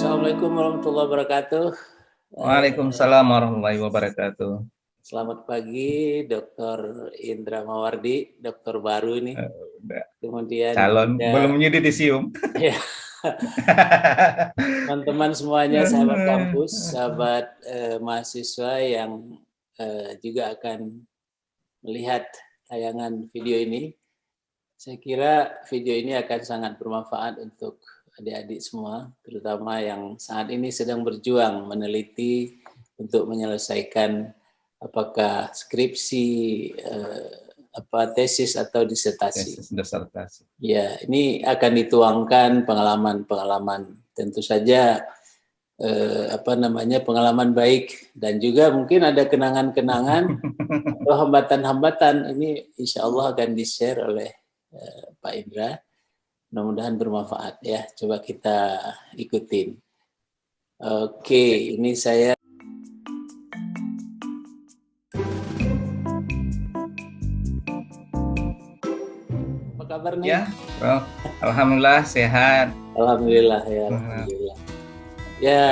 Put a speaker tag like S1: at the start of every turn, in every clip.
S1: Assalamualaikum warahmatullahi wabarakatuh.
S2: Waalaikumsalam warahmatullahi wabarakatuh.
S1: Selamat pagi, Dr. Indra Mawardi, dokter baru ini.
S2: Udah.
S1: Kemudian
S2: Calon
S1: juga,
S2: belum yudisium.
S1: ya, teman-teman semuanya, sahabat kampus, sahabat mahasiswa yang juga akan melihat tayangan video ini. Saya kira video ini akan sangat bermanfaat untuk adik-adik semua, terutama yang saat ini sedang berjuang meneliti untuk menyelesaikan apakah skripsi, tesis atau disertasi.
S2: Disertasi.
S1: Ya, ini akan dituangkan pengalaman-pengalaman, tentu saja pengalaman baik, dan juga mungkin ada kenangan-kenangan atau hambatan-hambatan. Ini insya Allah akan di-share oleh Pak Indra. Mudah-mudahan bermanfaat ya. Coba kita ikutin. Oke, ini saya. Apa kabar nih?
S2: Ya, Bro. Alhamdulillah sehat.
S1: Alhamdulillah ya. Alhamdulillah. Ya,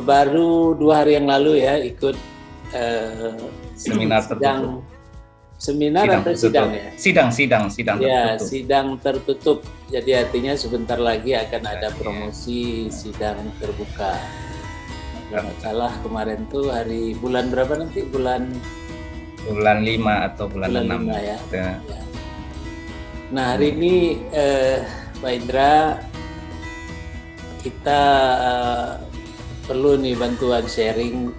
S1: baru 2 hari yang lalu ya ikut
S2: seminar tertutup.
S1: Seminar atau sidang ya?
S2: Sidang
S1: ya,
S2: tertutup.
S1: Sidang tertutup. Jadi artinya sebentar lagi akan ada promosi sidang terbuka. Kalau salah kemarin tuh bulan berapa nanti? Bulan
S2: 5 atau bulan 6
S1: ya. Ya. Nah, hari ini Pak Indra, kita perlu nih bantuan sharing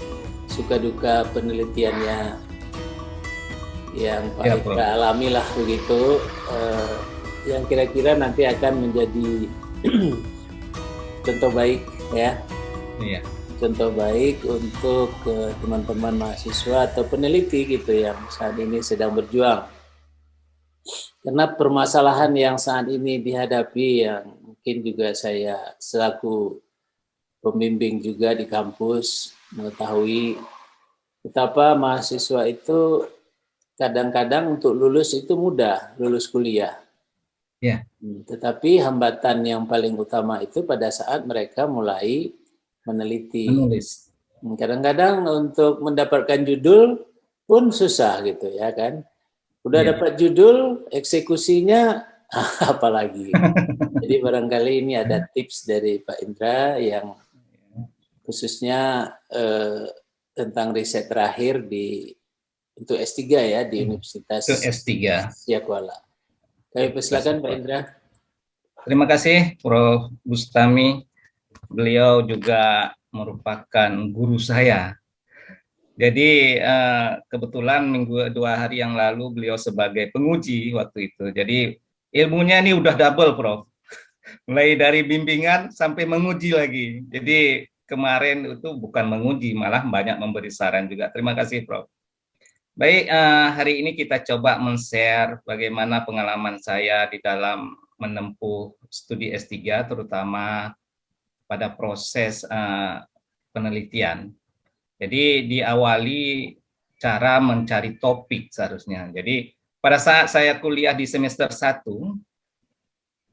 S1: suka duka penelitiannya yang Pak Indra alami lah begitu, yang kira-kira nanti akan menjadi contoh baik ya.
S2: Iya.
S1: Contoh baik untuk teman-teman mahasiswa atau peneliti gitu yang saat ini sedang berjuang. Karena permasalahan yang saat ini dihadapi, yang mungkin juga saya selaku pembimbing juga di kampus mengetahui betapa mahasiswa itu kadang-kadang untuk lulus itu mudah, lulus kuliah.
S2: Ya.
S1: Tetapi hambatan yang paling utama itu pada saat mereka mulai
S2: menulis.
S1: Kadang-kadang untuk mendapatkan judul pun susah gitu ya kan. Udah dapat judul, eksekusinya apalagi. Jadi barangkali ini ada tips dari Pak Indra yang khususnya tentang riset terakhir untuk S3 ya di Universitas Syakuala. Kami persilakan Pak Indra.
S2: Terima kasih Prof. Bustami. Beliau juga merupakan guru saya. Jadi kebetulan 2 hari yang lalu beliau sebagai penguji waktu itu. Jadi ilmunya ini udah double, Prof. Mulai dari bimbingan sampai menguji lagi. Jadi kemarin itu bukan menguji, malah banyak memberi saran juga. Terima kasih, Prof. Baik, hari ini kita coba men-share bagaimana pengalaman saya di dalam menempuh studi S3, terutama pada proses penelitian. Jadi diawali cara mencari topik seharusnya. Jadi pada saat saya kuliah di semester 1,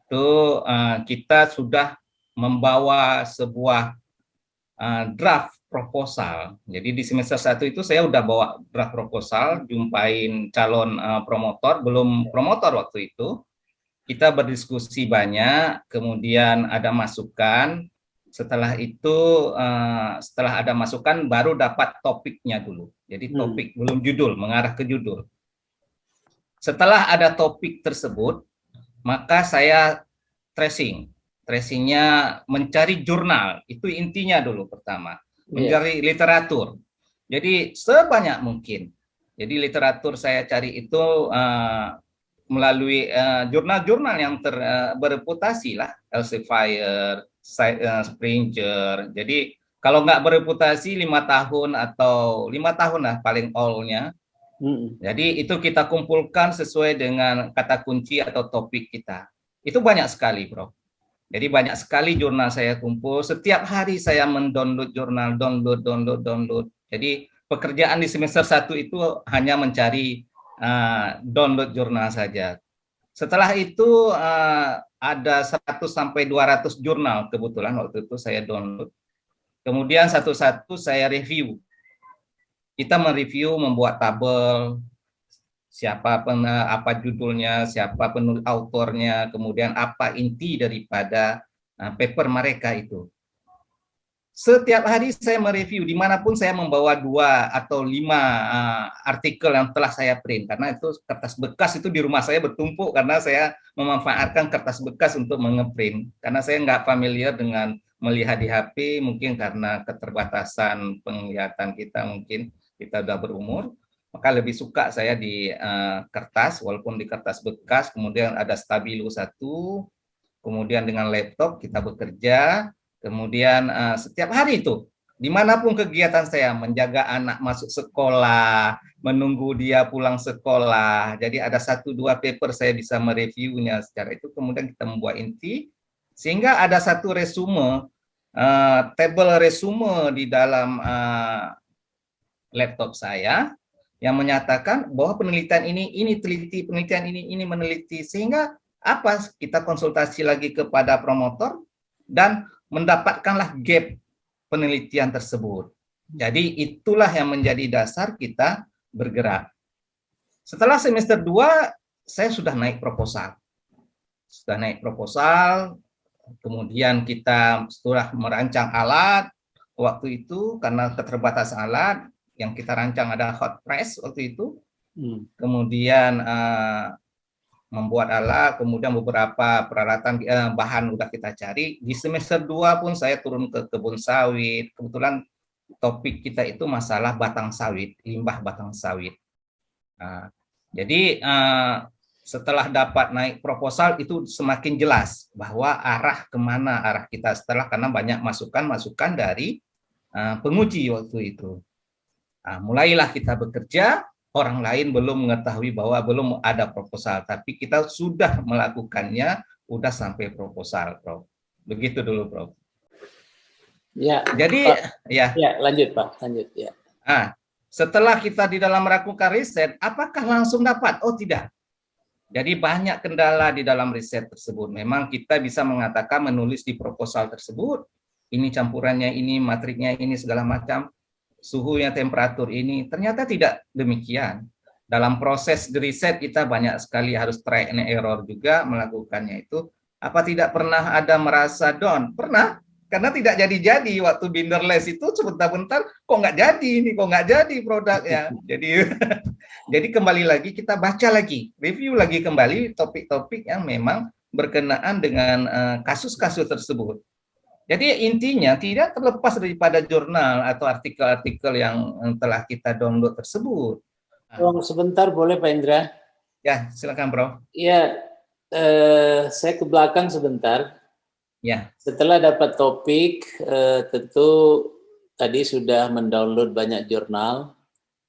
S2: itu kita sudah membawa sebuah draft proposal. Jadi di semester 1 itu saya udah bawa draft proposal, jumpain calon promotor, belum promotor waktu itu. Kita berdiskusi banyak, kemudian ada masukan. Setelah itu, setelah ada masukan, baru dapat topiknya dulu. Jadi topik, belum judul, mengarah ke judul. Setelah ada topik tersebut, maka saya tracing. Tracingnya mencari jurnal, itu intinya dulu pertama. Mencari literatur. Jadi sebanyak mungkin. Jadi literatur saya cari itu melalui jurnal-jurnal yang bereputasi lah, Elsevier, Springer. Jadi kalau nggak bereputasi 5 tahun atau 5 tahun lah paling all-nya. Jadi itu kita kumpulkan sesuai dengan kata kunci atau topik kita. Itu banyak sekali, Bro. Jadi banyak sekali jurnal saya kumpul. Setiap hari saya mendownload jurnal, download. Jadi pekerjaan di semester 1 itu hanya mencari download jurnal saja. Setelah itu ada 100 sampai 200 jurnal kebetulan waktu itu saya download. Kemudian satu-satu saya review. Kita mereview, membuat tabel, apa judulnya, siapa penulis autornya, kemudian apa inti daripada paper mereka itu. Setiap hari saya mereview, dimanapun saya membawa 2 atau 5 artikel yang telah saya print, karena itu kertas bekas itu di rumah saya bertumpuk, karena saya memanfaatkan kertas bekas untuk mengeprint, karena saya nggak familiar dengan melihat di HP, mungkin karena keterbatasan penglihatan kita, mungkin kita udah berumur, maka lebih suka saya di kertas, walaupun di kertas bekas, kemudian ada stabilo satu, kemudian dengan laptop kita bekerja. Kemudian setiap hari itu, dimanapun kegiatan saya, menjaga anak masuk sekolah, menunggu dia pulang sekolah. Jadi ada 1-2 paper saya bisa mereviewnya secara itu, kemudian kita membuat inti, sehingga ada satu resume, tabel resume di dalam laptop saya, yang menyatakan bahwa penelitian ini teliti, penelitian ini meneliti, sehingga apa, kita konsultasi lagi kepada promotor, dan mendapatkanlah gap penelitian tersebut. Jadi itulah yang menjadi dasar kita bergerak. Setelah semester 2, saya sudah naik proposal. Kemudian kita setelah merancang alat, waktu itu karena keterbatasan alat, yang kita rancang ada hot press waktu itu. Kemudian membuat alat, kemudian beberapa peralatan bahan udah kita cari. Di semester 2 pun saya turun ke kebun sawit. Kebetulan topik kita itu masalah batang sawit, limbah batang sawit. Jadi setelah dapat naik proposal itu semakin jelas bahwa arah kemana arah kita setelah, karena banyak masukan-masukan dari penguji waktu itu. Mulailah kita bekerja. Orang lain belum mengetahui bahwa belum ada proposal, tapi kita sudah melakukannya, sudah sampai proposal, Prof. Begitu dulu, Prof.
S1: Ya.
S2: Jadi,
S1: Pak. Ya, lanjut, Pak. Lanjut, ya.
S2: Setelah kita di dalam melakukan riset, apakah langsung dapat? Oh, tidak. Jadi banyak kendala di dalam riset tersebut. Memang kita bisa mengatakan menulis di proposal tersebut, ini campurannya ini, matriknya ini, segala macam, suhunya, temperatur ini, ternyata tidak demikian. Dalam proses riset kita banyak sekali harus try and error juga melakukannya itu. Apa tidak pernah ada merasa down? Pernah, karena tidak jadi-jadi waktu binderless itu sebentar-bentar kok nggak jadi ini, kok nggak jadi produknya. Jadi kembali lagi kita baca lagi, review lagi kembali topik-topik yang memang berkenaan dengan kasus-kasus tersebut. Jadi intinya tidak terlepas daripada jurnal atau artikel-artikel yang telah kita download tersebut.
S1: Sebentar boleh Pak Indra?
S2: Ya, silakan Prof.
S1: Ya, saya ke belakang sebentar.
S2: Ya.
S1: Setelah dapat topik, tentu tadi sudah mendownload banyak jurnal,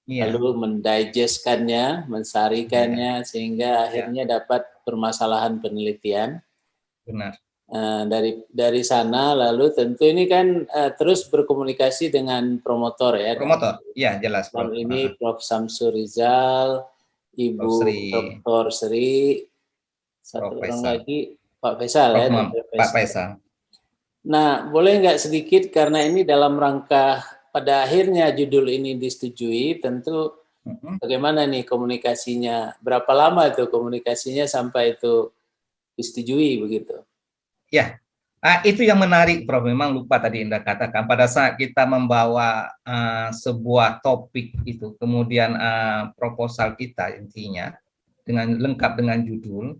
S1: lalu mendigestkannya, mensarikannya, sehingga akhirnya dapat permasalahan penelitian.
S2: Benar.
S1: Dari sana lalu tentu ini kan terus berkomunikasi dengan promotor ya.
S2: Promotor, ya jelas.
S1: Prof. Ini Prof. Samsur Rizal, Ibu Dr. Sri, satu orang lagi Pak Faisal ya.
S2: Pak Faisal.
S1: Nah, boleh nggak sedikit, karena ini dalam rangka pada akhirnya judul ini disetujui, tentu bagaimana nih komunikasinya, berapa lama itu komunikasinya sampai itu disetujui begitu?
S2: Ya, itu yang menarik, Prof. Memang lupa tadi Indra katakan, pada saat kita membawa sebuah topik itu, kemudian proposal kita intinya, dengan lengkap dengan judul,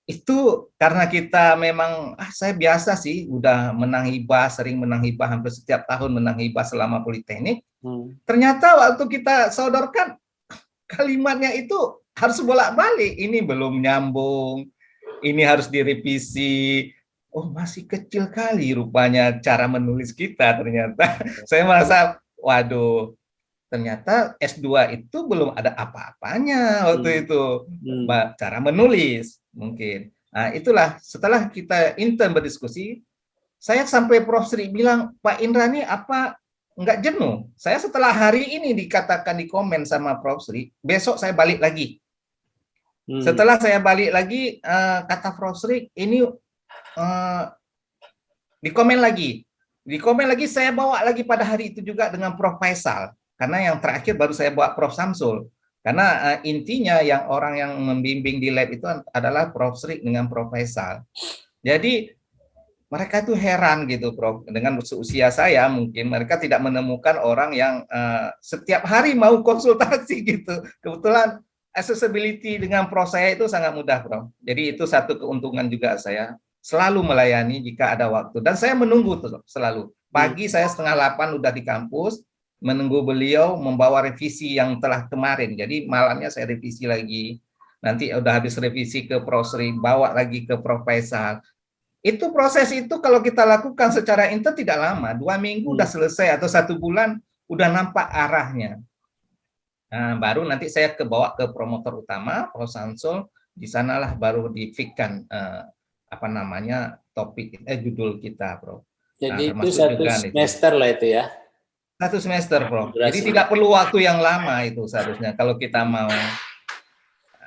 S2: itu karena kita memang, saya biasa sih, udah menang hibah, sering menang hibah, hampir setiap tahun menang hibah selama Politeknik, ternyata waktu kita sodorkan, kalimatnya itu harus bolak-balik, ini belum nyambung, ini harus direvisi. Oh, masih kecil kali rupanya cara menulis kita ternyata. Saya merasa, waduh, ternyata S2 itu belum ada apa-apanya waktu itu. Cara menulis mungkin. Nah, itulah setelah kita intern berdiskusi, saya sampai Prof. Sri bilang, Pak Indra nih apa nggak jenuh? Saya setelah hari ini dikatakan di komen sama Prof. Sri, besok saya balik lagi. Setelah saya balik lagi, kata Prof. Rik, ini di komen lagi saya bawa lagi pada hari itu juga dengan Prof. Faisal, karena yang terakhir baru saya bawa Prof. Samsul, karena intinya yang orang yang membimbing di lab itu adalah Prof. Rik dengan Prof. Faisal. Jadi mereka tuh heran gitu, Prof. Dengan usia saya mungkin mereka tidak menemukan orang yang setiap hari mau konsultasi gitu. Kebetulan accessibility dengan Prof saya itu sangat mudah, Prof. Jadi itu satu keuntungan juga saya. Selalu melayani jika ada waktu. Dan saya menunggu tuh selalu. Pagi saya 7:30 udah di kampus, menunggu beliau membawa revisi yang telah kemarin. Jadi malamnya saya revisi lagi. Nanti udah habis revisi ke Prof Sri, bawa lagi ke Prof Faisal. Itu proses itu kalau kita lakukan secara intens tidak lama, 2 minggu udah selesai atau 1 bulan udah nampak arahnya. Nah, baru nanti saya bawa ke promotor utama, Prof. Samsul, di sanalah baru difikkan apa namanya topik judul kita, Prof.
S1: Jadi
S2: Nah,
S1: itu satu semester lah itu ya.
S2: 1 semester, Prof. Jadi tidak perlu waktu yang lama itu seharusnya kalau kita mau.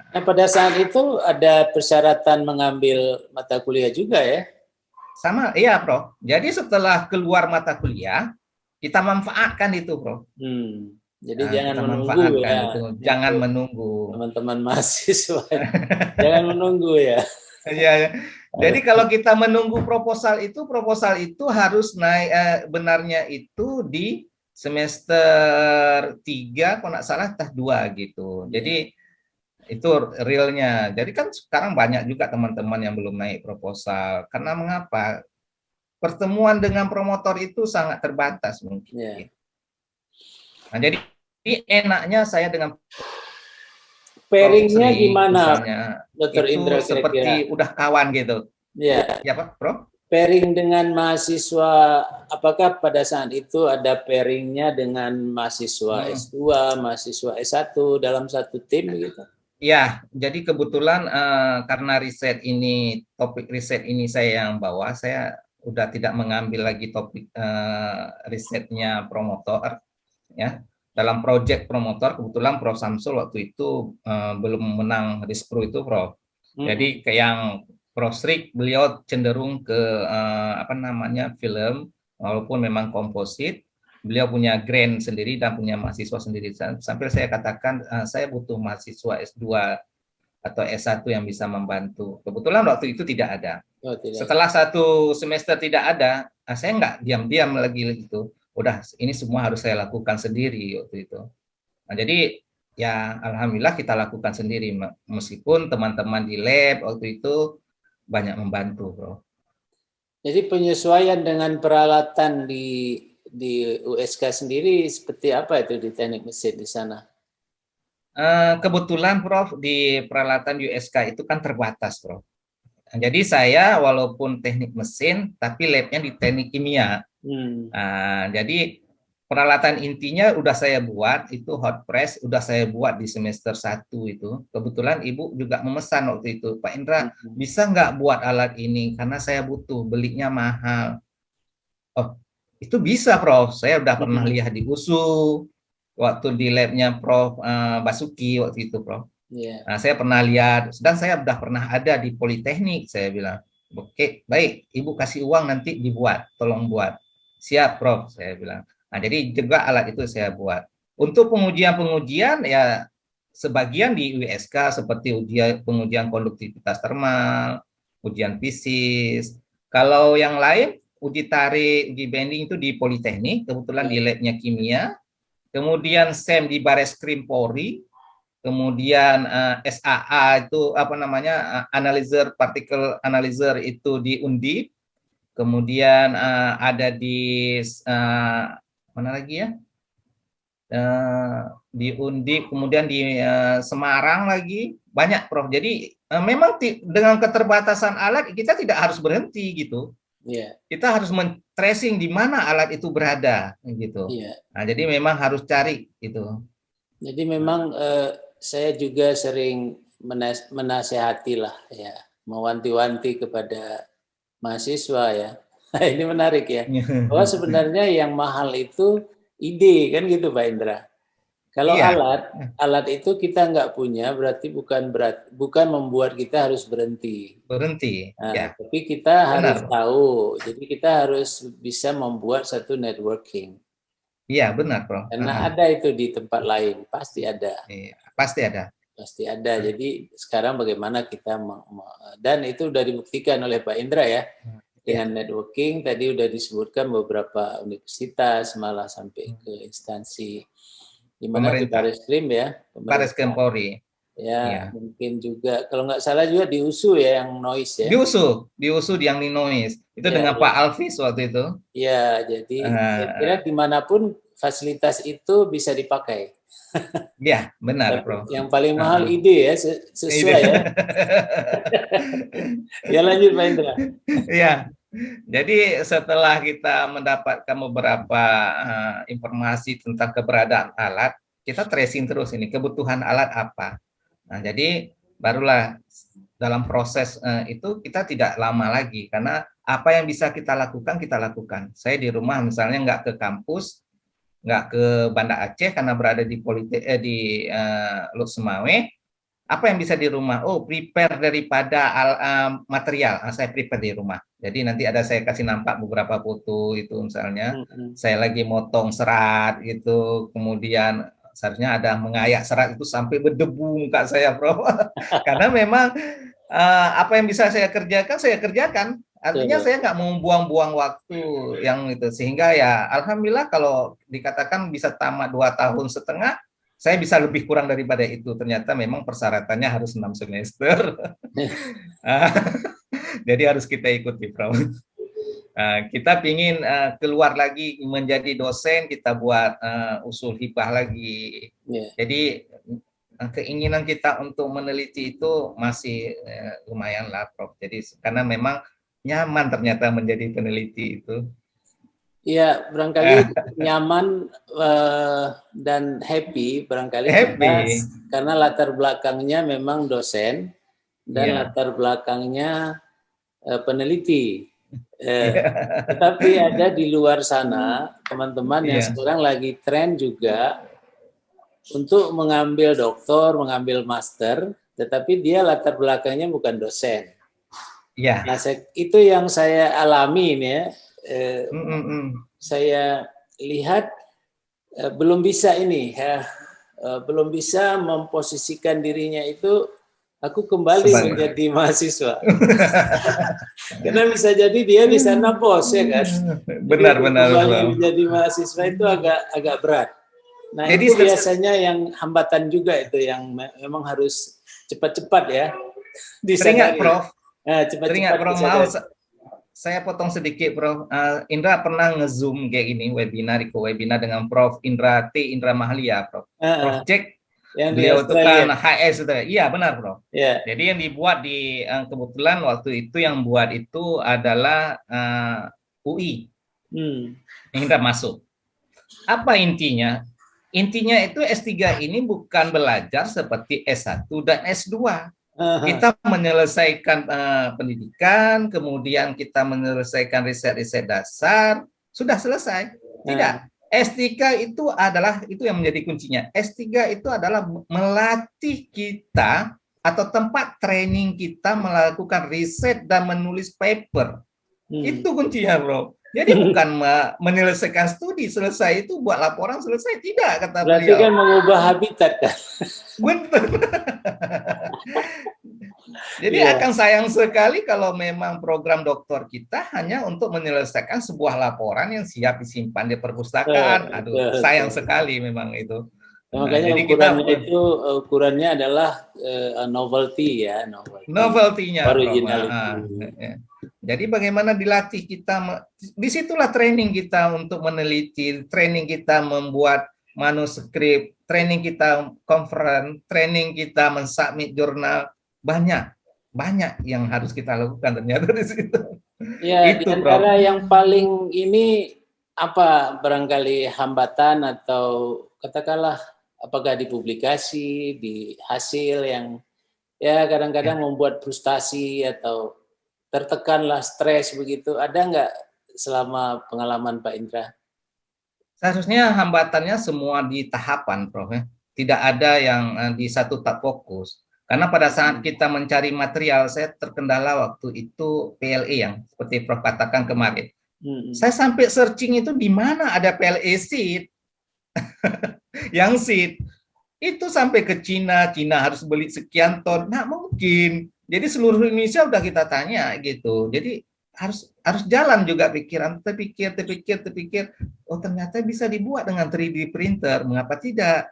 S1: Nah, pada saat itu ada persyaratan mengambil mata kuliah juga ya?
S2: Sama, iya, Prof. Jadi setelah keluar mata kuliah, kita manfaatkan itu, Prof.
S1: Jadi
S2: Nah,
S1: jangan
S2: kita
S1: menunggu ya.
S2: itu. Jangan menunggu.
S1: Teman-teman mahasiswa. Jangan menunggu ya.
S2: Iya. Jadi kalau kita menunggu proposal itu harus naik benarnya itu di semester 3 kalau nggak salah entah 2 gitu. Jadi itu realnya. Jadi kan sekarang banyak juga teman-teman yang belum naik proposal. Karena mengapa? Pertemuan dengan promotor itu sangat terbatas mungkin.
S1: Yeah.
S2: Nah, jadi enaknya saya dengan
S1: pairingnya gimana,
S2: Dr. Indra? Itu seperti udah kawan gitu.
S1: Ya.
S2: Ya, Pak, Bro?
S1: Pairing dengan mahasiswa, apakah pada saat itu ada pairingnya dengan mahasiswa S2, mahasiswa S1 dalam satu tim gitu?
S2: Ya, jadi kebetulan karena topik riset ini saya yang bawa, saya udah tidak mengambil lagi topik risetnya promotor, ya. Dalam proyek promotor, kebetulan Prof. Samsul waktu itu belum menang Rispro itu, Prof. Jadi kayak yang Prof. Srik, beliau cenderung ke apa namanya film, walaupun memang komposit. Beliau punya grant sendiri dan punya mahasiswa sendiri. Sampai saya katakan saya butuh mahasiswa S2 atau S1 yang bisa membantu. Kebetulan waktu itu tidak ada. Setelah 1 semester tidak ada, saya nggak diam-diam lagi gitu. Udah, ini semua harus saya lakukan sendiri waktu itu. Nah, jadi ya alhamdulillah kita lakukan sendiri, meskipun teman-teman di lab waktu itu banyak membantu, Bro. Jadi
S1: penyesuaian dengan peralatan di USK sendiri seperti apa itu di teknik mesin di sana?
S2: Kebetulan, Prof, di peralatan USK itu kan terbatas, Prof. Jadi saya walaupun teknik mesin, tapi labnya di teknik kimia. Jadi peralatan intinya udah saya buat, itu hot press udah saya buat di semester 1 itu. Kebetulan Ibu juga memesan waktu itu, Pak Indra, bisa nggak buat alat ini? Karena saya butuh, belinya mahal. Oh, itu bisa, Prof. Saya udah pernah lihat di USU, waktu di labnya Prof. Basuki waktu itu, Prof. Nah, saya pernah lihat, dan saya udah pernah ada di Politeknik, saya bilang. Oke, baik, Ibu kasih uang nanti dibuat, tolong buat. Siap, Prof, saya bilang. Nah, jadi juga alat itu saya buat. Untuk pengujian-pengujian ya sebagian di USK seperti pengujian konduktivitas termal, ujian fisis. Kalau yang lain uji tarik, uji bending itu di Politeknik, kebetulan di labnya kimia. Kemudian SEM di Bareskrim Polri. Kemudian SAA itu apa namanya analyzer particle analyzer itu di Undip. Kemudian ada di mana lagi ya, di Undip, kemudian di Semarang lagi banyak, Prof. Jadi memang dengan keterbatasan alat kita tidak harus berhenti gitu. Kita harus men-tracing di mana alat itu berada gitu. Nah, jadi memang harus cari gitu.
S1: Jadi memang saya juga sering menasehati lah ya, mewanti-wanti kepada mahasiswa ya. Ini menarik ya, bahwa sebenarnya yang mahal itu ide kan gitu Pak Indra. Kalau
S2: Iya,
S1: alat itu kita nggak punya, berarti bukan membuat kita harus berhenti.
S2: berhenti.
S1: Nah,
S2: Ya,
S1: tapi kita harus
S2: benar.
S1: tahu, jadi kita harus bisa membuat satu networking.
S2: Iya, benar, Bro.
S1: Karena ada itu di tempat lain, pasti ada.
S2: Iya, pasti ada.
S1: Pasti ada. Jadi sekarang bagaimana kita dan itu sudah dibuktikan oleh Pak Indra ya,
S2: Ya,
S1: dengan networking tadi sudah disebutkan beberapa universitas malah sampai ke instansi di mana di
S2: pemerintah,
S1: Barreskrim ya,
S2: Baris Krim
S1: pemerintah.
S2: Polri.
S1: Ya,
S2: Iya.
S1: mungkin juga kalau nggak salah juga di USU ya yang noise ya.
S2: Diusu yang Linois. Itu
S1: Ya,
S2: dengan Pak
S1: ya.
S2: Alvis waktu itu.
S1: Ya, jadi saya kira
S2: Uh,
S1: dimanapun fasilitas itu bisa dipakai.
S2: ya, benar,
S1: Tapi
S2: Bro.
S1: yang paling mahal
S2: Uh,
S1: ide ya,
S2: ide.
S1: sesuai ya. Ya lanjut Pak Indra.
S2: Ya, jadi setelah kita mendapatkan beberapa informasi tentang keberadaan alat, kita tracing terus ini kebutuhan alat apa. Nah, jadi barulah dalam proses itu kita tidak lama lagi karena apa yang bisa kita lakukan. Saya di rumah misalnya nggak ke kampus, nggak ke Banda Aceh karena berada di di Lut Semawe. Apa yang bisa di rumah? Oh, prepare daripada material. Saya prepare di rumah. Jadi nanti ada saya kasih nampak beberapa foto itu misalnya saya lagi motong serat gitu, kemudian seharusnya ada mengayak serat itu sampai berdebu muka saya, Bro. Karena memang apa yang bisa saya kerjakan. Artinya
S1: Betul.
S2: saya nggak mau buang-buang waktu yang itu. Sehingga ya alhamdulillah kalau dikatakan bisa tamat 2 tahun setengah, saya bisa lebih kurang daripada itu. Ternyata memang persyaratannya harus 6 semester. Jadi harus kita ikuti, Prof. Kita ingin keluar lagi menjadi dosen, kita buat usul hibah lagi.
S1: Ya.
S2: Jadi keinginan kita untuk meneliti itu masih lumayan lah, Prof. Jadi karena memang nyaman ternyata menjadi peneliti itu.
S1: Ya, barangkali nyaman dan happy barangkali kita
S2: Happy.
S1: karena latar belakangnya memang dosen dan
S2: Iya.
S1: latar belakangnya peneliti.
S2: Iya.
S1: Tetapi ada di luar sana teman-teman yang
S2: Iya.
S1: sekarang lagi tren juga untuk mengambil doktor, mengambil master, tetapi dia latar belakangnya bukan dosen.
S2: Iya.
S1: Nah, itu yang saya alami ini ya. Saya lihat belum bisa ini ya, belum bisa memposisikan dirinya itu aku kembali menjadi mahasiswa. Karena bisa jadi dia di sana bos ya kan. Jadi untuk
S2: Benar-benar,
S1: kembali
S2: Bro.
S1: menjadi mahasiswa itu agak berat. Nah,
S2: Jadi
S1: itu biasanya yang hambatan juga itu yang memang harus cepat-cepat ya
S2: teringat,
S1: disadari.
S2: Prof.
S1: Nah,
S2: Teringat,
S1: cepat-cepat
S2: Prof. Mau
S1: disadari.
S2: saya potong sedikit, Prof. Indra pernah nge-zoom kayak gini, webinar dengan Prof. Indra T. Indra Mahalia, Prof. Prof. Jack,
S1: Yang di
S2: beliau itu
S1: Australia.
S2: kan HS itu. Iya, benar, Prof.
S1: Ya.
S2: Jadi yang dibuat di kebetulan waktu itu yang buat itu adalah UI. Indra masuk. Apa intinya? Intinya itu S3 ini bukan belajar seperti S1 dan S2. Kita menyelesaikan pendidikan, kemudian kita menyelesaikan riset-riset dasar, sudah selesai. Tidak. S3 itu adalah, itu yang menjadi kuncinya. S3 itu adalah melatih kita atau tempat training kita melakukan riset dan menulis paper. Itu kuncinya, Bro. Jadi bukan menyelesaikan studi selesai itu buat laporan selesai, tidak kata
S1: berarti
S2: beliau.
S1: Berarti kan mengubah habitat kan.
S2: Betul. Jadi akan sayang sekali kalau memang program doktor kita hanya untuk menyelesaikan sebuah laporan yang siap disimpan di perpustakaan. Aduh, sayang sekali memang itu.
S1: Nah, makanya
S2: jadi
S1: ukurannya adalah novelty ya,
S2: novelty-nya,
S1: originality.
S2: Jadi bagaimana dilatih kita, disitulah training kita untuk meneliti, training kita membuat manuskrip, training kita conference, training kita mensubmit jurnal, banyak yang harus kita lakukan ternyata di situ.
S1: Ya, itu, di antara yang paling ini apa barangkali hambatan atau katakanlah apakah di publikasi, di hasil yang ya kadang-kadang membuat frustasi atau tertekanlah, stres begitu, ada nggak selama pengalaman Pak Indra?
S2: Seharusnya hambatannya semua di tahapan, Prof. Ya. Tidak ada yang di satu tak fokus. Karena pada saat kita mencari material, saya terkendala waktu itu PLE yang seperti Prof katakan kemarin. Saya sampai searching itu di mana ada PLE seed, yang seed itu sampai ke Cina, Cina harus beli sekian ton, nggak mungkin. Jadi seluruh Indonesia udah kita tanya gitu. Jadi harus jalan juga pikiran, terpikir, oh ternyata bisa dibuat dengan 3D printer, mengapa tidak?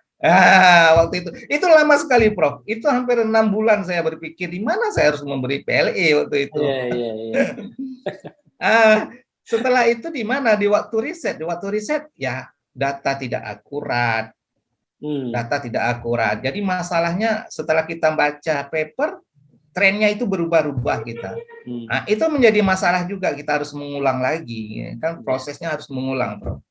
S2: Waktu itu lama sekali, Prof. Itu hampir 6 bulan saya berpikir di mana saya harus memberi PLE waktu itu. Setelah itu di mana? Di waktu riset ya data tidak akurat. Data tidak akurat. Jadi masalahnya setelah kita baca paper, trennya itu berubah-ubah kita. Nah, itu menjadi masalah juga, kita harus mengulang lagi. Kan prosesnya harus mengulang, Prof.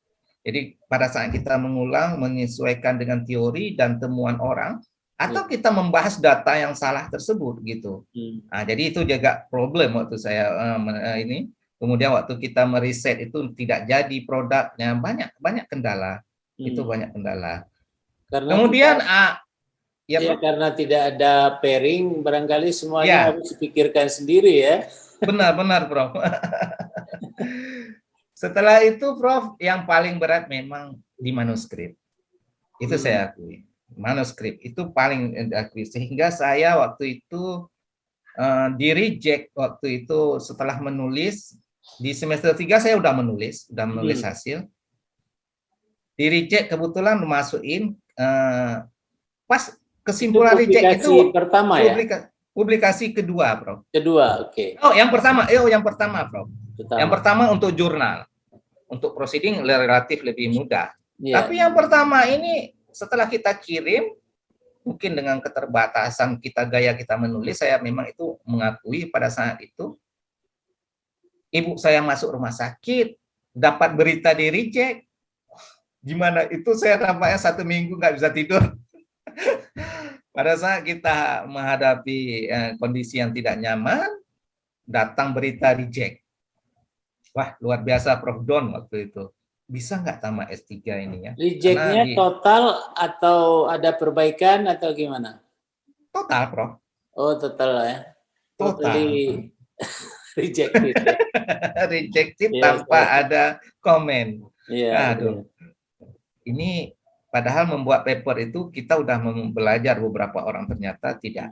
S2: Jadi pada saat kita mengulang, menyesuaikan dengan teori dan temuan orang, atau kita membahas data yang salah tersebut gitu. Nah, jadi itu juga problem waktu saya ini. Kemudian waktu kita meriset itu tidak jadi produknya, banyak kendala. Itu banyak kendala.
S1: Karena
S2: kemudian
S1: karena tidak ada pairing, barangkali semuanya harus dipikirkan sendiri ya.
S2: Benar, Prof. Setelah itu, Prof, yang paling berat memang di manuskrip. Itu saya akui. Manuskrip itu paling diakui. Sehingga saya waktu itu di reject waktu itu setelah menulis. Di semester 3 saya udah menulis hasil. Di reject kebetulan masukin pas kesimpulan reject itu
S1: pertama
S2: publikasi kedua, Prof.
S1: Kedua, oke.
S2: Yang pertama, Prof. Yang pertama untuk jurnal. Untuk proceeding relatif lebih mudah. Tapi yang pertama ini setelah kita kirim, mungkin dengan keterbatasan gaya kita menulis, saya memang itu mengakui pada saat itu ibu saya masuk rumah sakit, dapat berita di reject. Gimana itu, saya tampaknya 1 minggu nggak bisa tidur. Pada saat kita menghadapi kondisi yang tidak nyaman, datang berita reject. Wah, luar biasa, Prof. Don waktu itu. Bisa nggak tamat S3 ini ya?
S1: Reject-nya total atau ada perbaikan atau gimana?
S2: Total, Prof.
S1: Oh, total ya.
S2: Total.
S1: Rejected.
S2: Rejected tanpa ada komen. Aduh. Ini padahal membuat paper itu kita udah belajar beberapa orang, ternyata tidak.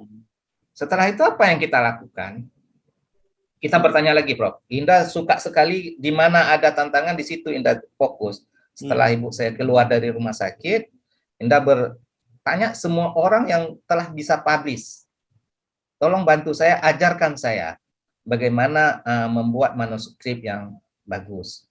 S2: Setelah itu apa yang kita lakukan? Kita bertanya lagi, Prof. Indah suka sekali di mana ada tantangan, di situ Indah fokus. Setelah ibu saya keluar dari rumah sakit, Indah bertanya semua orang yang telah bisa publish. Tolong bantu saya, ajarkan saya bagaimana membuat manuskrip yang bagus.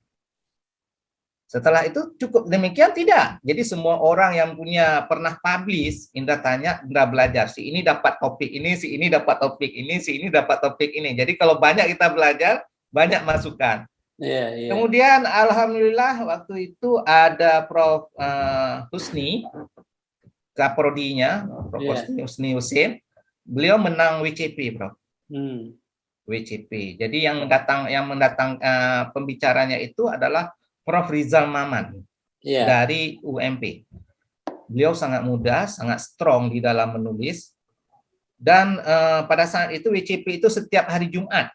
S2: Setelah itu cukup demikian? Tidak. Jadi semua orang yang pernah publish, Indah tanya, Indah belajar. Si ini dapat topik ini, si ini dapat topik ini, si ini dapat topik ini. Jadi kalau banyak kita belajar, banyak masukan. Kemudian alhamdulillah waktu itu ada Prof. Husni, kaprodinya, Prof. Husni Husin. Beliau menang WCP, Prof. WCP. Jadi yang mendatang pembicaranya itu adalah Prof. Rizal Maman dari UMP. Beliau sangat muda, sangat strong di dalam menulis. Dan pada saat itu WCP itu setiap hari Jumat.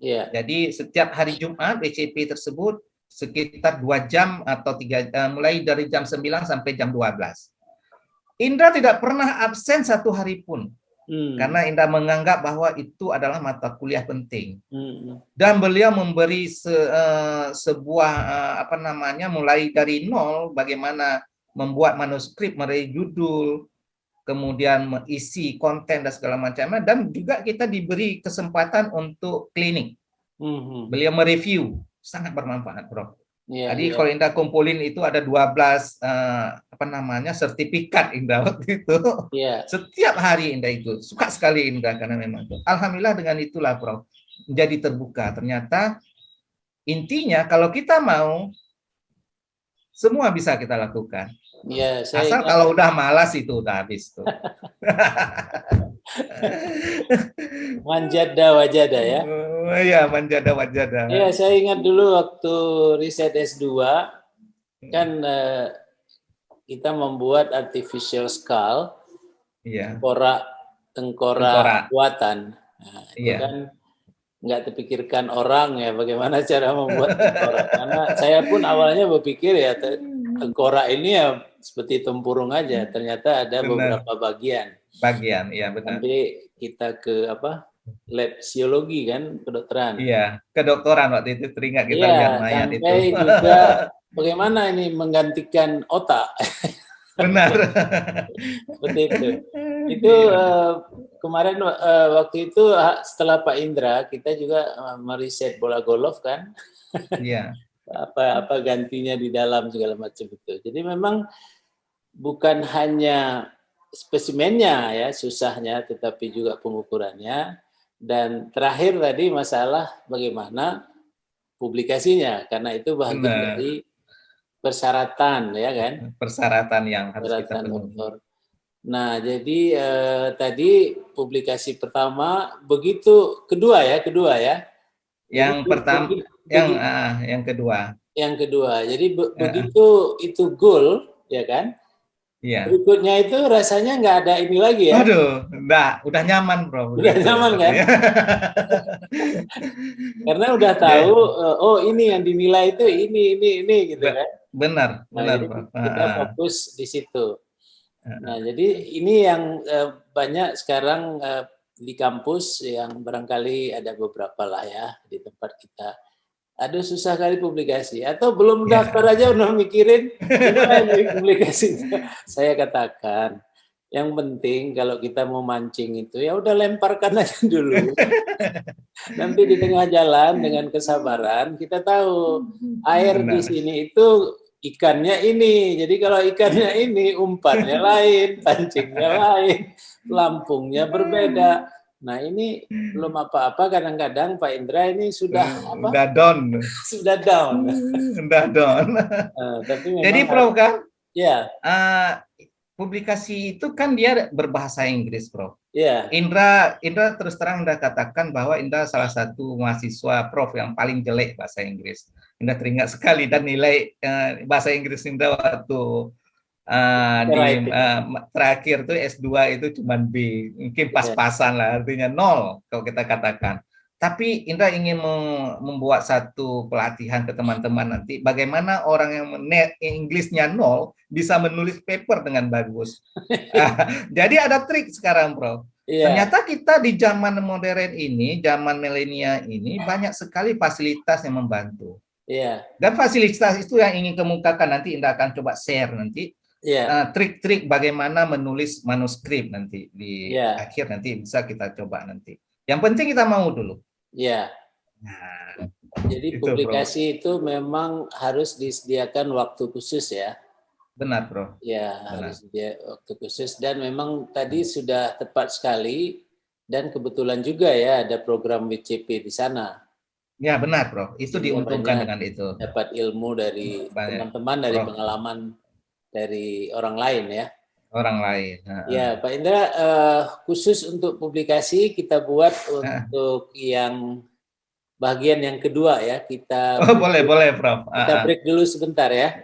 S2: Jadi setiap hari Jumat WCP tersebut sekitar 2 jam atau 3 mulai dari jam 9 sampai jam 12. Indra tidak pernah absen 1 hari pun. Karena Indah menganggap bahwa itu adalah mata kuliah penting. Dan beliau memberi sebuah mulai dari nol, bagaimana membuat manuskrip, meraih judul, kemudian mengisi konten dan segala macamnya, dan juga kita diberi kesempatan untuk klinik. Beliau mereview, sangat bermanfaat, Prof. Jadi kalau Indah kumpulin itu ada 12 sertifikat Indah waktu itu. Setiap hari Indah itu suka sekali Indah karena memang itu. Alhamdulillah dengan itulah, Prof, menjadi terbuka. Ternyata intinya kalau kita mau, semua bisa kita lakukan. Asal kalau udah malas itu udah habis tuh.
S1: Manjada wajada ya.
S2: Iya, manjada wajada.
S1: Iya, saya ingat dulu waktu riset S2, kan kita membuat artificial skull,
S2: Iya.
S1: tengkorak buatan. Nah, itu
S2: Iya.
S1: kan nggak terpikirkan orang ya bagaimana cara membuat tengkorak. Karena saya pun awalnya berpikir ya tengkorak ini ya seperti tempurung aja. Ternyata ada
S2: Benar.
S1: beberapa bagian.
S2: Iya benar.
S1: Sampai kita ke lab psikologi kan, kedokteran.
S2: Iya, kedokteran waktu itu teringat kita lihat
S1: Iya,
S2: mayat itu.
S1: sampai juga bagaimana ini menggantikan otak.
S2: Benar.
S1: Seperti itu. Itu kemarin waktu itu setelah Pak Indra kita juga meriset bola golf kan.
S2: Iya.
S1: apa gantinya di dalam segala macam itu. Jadi memang bukan hanya spesimennya ya susahnya, tetapi juga pengukurannya. Dan terakhir tadi masalah bagaimana publikasinya, karena itu bagian dari persyaratan ya kan.
S2: Persyaratan yang harus kita penuhi.
S1: Nah jadi tadi publikasi pertama, kedua ya.
S2: Yang pertama, yang kedua.
S1: Yang kedua, jadi begitu itu goal ya kan.
S2: Iya.
S1: Berikutnya itu rasanya nggak ada ini lagi ya.
S2: Aduh, udah nyaman bro.
S1: Udah nyaman kan? Karena udah tahu, oh ini yang dinilai itu ini gitu kan.
S2: Benar.
S1: Kita fokus di situ. Nah, jadi ini yang banyak sekarang di kampus yang barangkali ada beberapa lah ya di tempat kita. Aduh susah kali publikasi, atau belum daftar aja udah mikirin gimana publikasi. Saya katakan yang penting kalau kita mau mancing itu ya udah lemparkan aja dulu. Nanti di tengah jalan dengan kesabaran kita tahu air di sini itu ikannya ini. Jadi kalau ikannya ini umpannya lain, pancingnya lain, lampungnya berbeda. Nah ini belum apa-apa, kadang-kadang Pak Indra ini sudah
S2: down.
S1: Sudah down.
S2: Tapi memang jadi Prof kan?
S1: Ya.
S2: Publikasi itu kan dia berbahasa Inggris, Prof.
S1: Iya.
S2: Indra terus terang Indra katakan bahwa Indra salah satu mahasiswa Prof yang paling jelek bahasa Inggris. Indra teringat sekali dan nilai bahasa Inggris Indra waktu terakhir tuh S2 itu cuma B, mungkin pas-pasan lah, artinya 0 kalau kita katakan. Tapi Indra ingin membuat satu pelatihan ke teman-teman nanti, bagaimana orang yang Inggrisnya 0 bisa menulis paper dengan bagus. Jadi ada trik sekarang, Prof. Ternyata kita di zaman modern ini, zaman milenial ini, banyak sekali fasilitas yang membantu. Dan fasilitas itu yang ingin kemukakan nanti Indra akan coba share nanti. Trik-trik bagaimana menulis manuskrip nanti di akhir nanti bisa kita coba nanti. Yang penting kita mau dulu. Nah,
S1: jadi publikasi itu memang harus disediakan waktu khusus ya.
S2: Benar, Bro.
S1: Harus waktu khusus, dan memang tadi sudah tepat sekali, dan kebetulan juga ya ada program WCP di sana.
S2: Ya benar, Bro. Itu diuntungkan dengan itu.
S1: Dapat ilmu dari teman-teman, dari pengalaman dari orang lain ya.
S2: Orang lain.
S1: Ya, Pak Indra, khusus untuk publikasi kita buat untuk yang bagian yang kedua ya. Kita
S2: boleh, Prof.
S1: Kita break dulu sebentar ya.